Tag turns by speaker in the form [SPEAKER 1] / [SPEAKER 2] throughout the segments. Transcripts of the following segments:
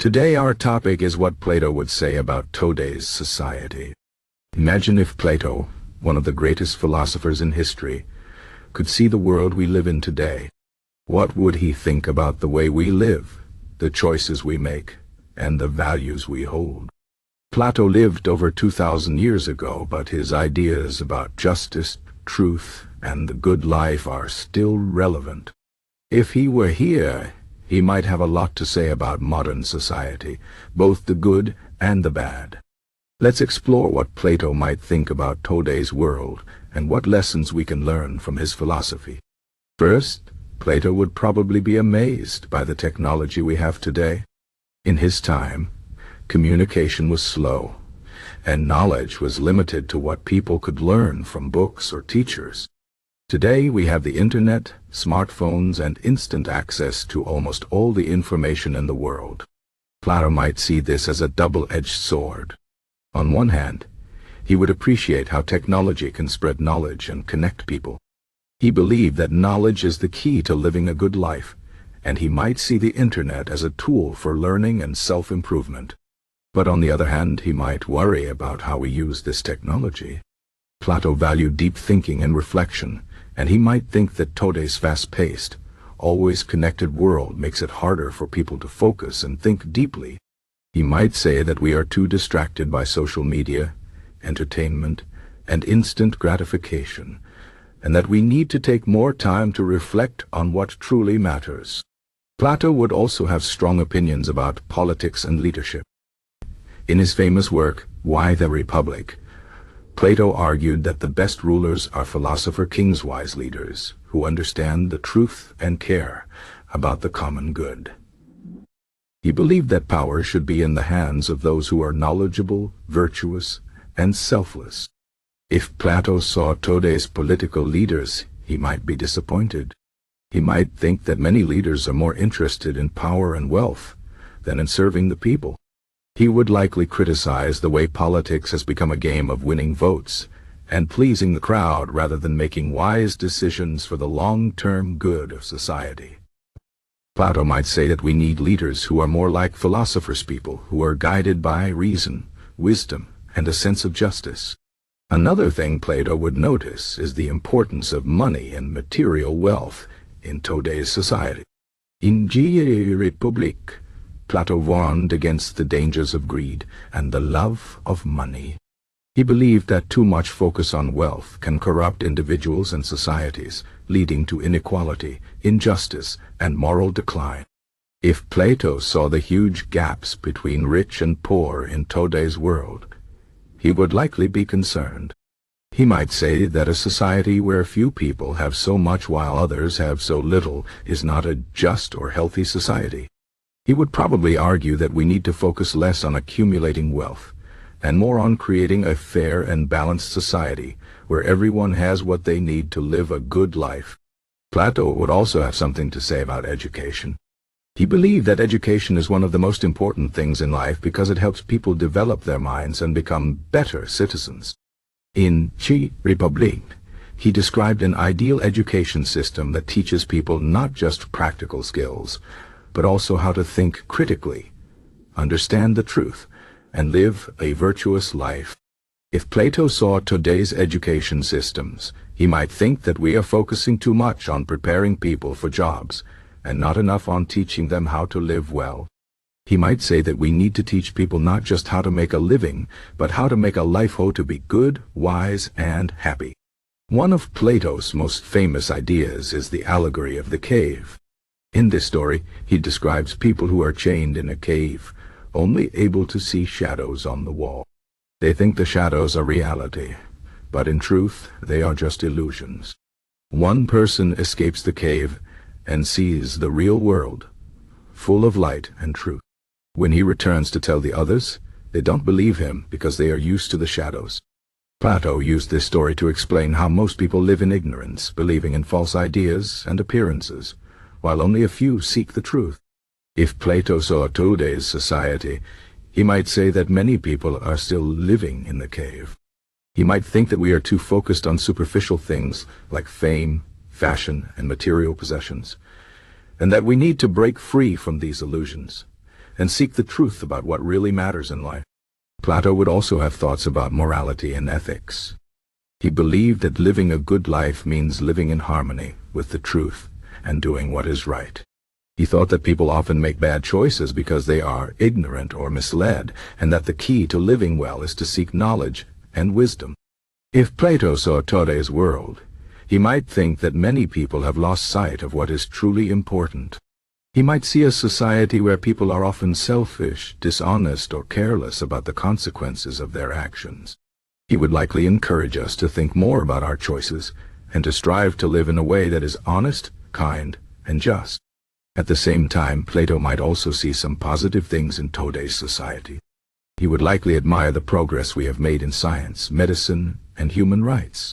[SPEAKER 1] Today our topic is what Plato would say about today's society. Imagine if Plato, one of the greatest philosophers in history, could see the world we live in today. What would he think about the way we live, the choices we make, and the values we hold? Plato lived over 2,000 years ago, but his ideas about justice, truth, and the good life are still relevant. If he were here, he might have a lot to say about modern society, both the good and the bad. Let's explore what Plato might think about today's world and what lessons we can learn from his philosophy. First, Plato would probably be amazed by the technology we have today. In his time, communication was slow, and knowledge was limited to what people could learn from books or teachers. Today we have the internet, smartphones, and instant access to almost all the information in the world. Plato might see this as a double-edged sword. On one hand, he would appreciate how technology can spread knowledge and connect people. He believed that knowledge is the key to living a good life, and he might see the internet as a tool for learning and self-improvement. But on the other hand, he might worry about how we use this technology. Plato valued deep thinking and reflection, and he might think that today's fast-paced, always connected world makes it harder for people to focus and think deeply. He might say that we are too distracted by social media, entertainment, and instant gratification, and that we need to take more time to reflect on what truly matters. Plato would also have strong opinions about politics and leadership. In his famous work, Why the Republic, Plato argued that the best rulers are philosopher-kings wise leaders who understand the truth and care about the common good. He believed that power should be in the hands of those who are knowledgeable, virtuous, and selfless. If Plato saw today's political leaders, he might be disappointed. He might think that many leaders are more interested in power and wealth than in serving the people. He would likely criticize the way politics has become a game of winning votes and pleasing the crowd rather than making wise decisions for the long-term good of society. Plato might say that we need leaders who are more like philosophers, people who are guided by reason, wisdom, and a sense of justice. Another thing Plato would notice is the importance of money and material wealth in today's society. In the Republic, Plato warned against the dangers of greed and the love of money. He believed that too much focus on wealth can corrupt individuals and societies, leading to inequality, injustice, and moral decline. If Plato saw the huge gaps between rich and poor in today's world, he would likely be concerned. He might say that a society where few people have so much while others have so little is not a just or healthy society. He would probably argue that we need to focus less on accumulating wealth and more on creating a fair and balanced society where everyone has what they need to live a good life. Plato would also have something to say about education. He believed that education is one of the most important things in life because it helps people develop their minds and become better citizens. In the Republic, he described an ideal education system that teaches people not just practical skills, but also how to think critically, understand the truth, and live a virtuous life. If Plato saw today's education systems, he might think that we are focusing too much on preparing people for jobs, and not enough on teaching them how to live well. He might say that we need to teach people not just how to make a living, but how to make a life to be good, wise, and happy. One of Plato's most famous ideas is the Allegory of the cave. In this story, he describes people who are chained in a cave, only able to see shadows on the wall. They think the shadows are reality, but in truth, they are just illusions. One person escapes the cave and sees the real world, full of light and truth. When he returns to tell the others, they don't believe him because they are used to the shadows. Plato used this story to explain how most people live in ignorance, believing in false ideas and appearances, while only a few seek the truth. If Plato saw today's society, he might say that many people are still living in the cave. He might think that we are too focused on superficial things like fame, fashion, and material possessions, and that we need to break free from these illusions and seek the truth about what really matters in life. Plato would also have thoughts about morality and ethics. He believed that living a good life means living in harmony with the truth and doing what is right. He thought that people often make bad choices because they are ignorant or misled, and that the key to living well is to seek knowledge and wisdom. If Plato saw today's world, he might think that many people have lost sight of what is truly important. He might see a society where people are often selfish, dishonest, or careless about the consequences of their actions. He would likely encourage us to think more about our choices and to strive to live in a way that is honest, kind, and just. At the same time, Plato might also see some positive things in today's society. He would likely admire the progress we have made in science, medicine, and human rights.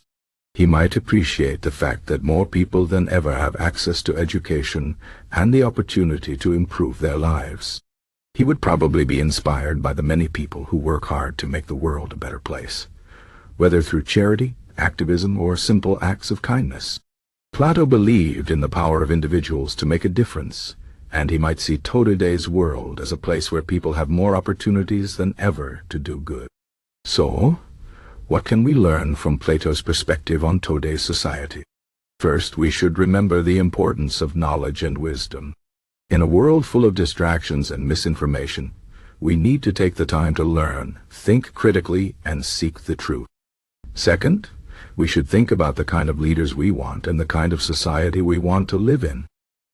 [SPEAKER 1] He might appreciate the fact that more people than ever have access to education and the opportunity to improve their lives. He would probably be inspired by the many people who work hard to make the world a better place, whether through charity, activism, or simple acts of kindness. Plato believed in the power of individuals to make a difference, and he might see today's world as a place where people have more opportunities than ever to do good. So, what can we learn from Plato's perspective on today's society? First, we should remember the importance of knowledge and wisdom. In a world full of distractions and misinformation, we need to take the time to learn, think critically, and seek the truth. Second, we should think about the kind of leaders we want and the kind of society we want to live in.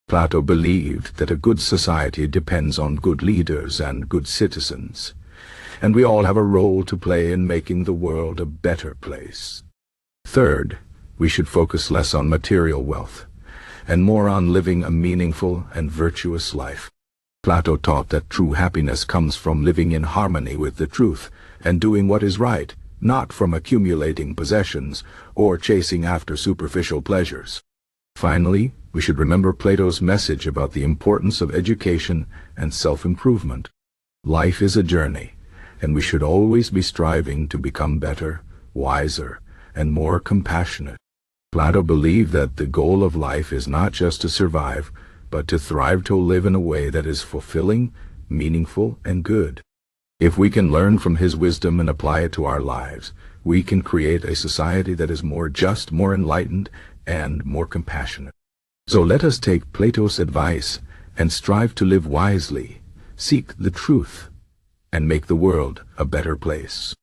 [SPEAKER 1] Plato believed that a good society depends on good leaders and good citizens, and we all have a role to play in making the world a better place. Third, we should focus less on material wealth and more on living a meaningful and virtuous life. Plato taught that true happiness comes from living in harmony with the truth and doing what is right, not from accumulating possessions or chasing after superficial pleasures. Finally, we should remember Plato's message about the importance of education and self-improvement. Life is a journey, and we should always be striving to become better, wiser, and more compassionate. Plato believed that the goal of life is not just to survive, but to thrive, to live in a way that is fulfilling, meaningful, and good. If we can learn from his wisdom and apply it to our lives, we can create a society that is more just, more enlightened, and more compassionate. So let us take Plato's advice and strive to live wisely, seek the truth, and make the world a better place.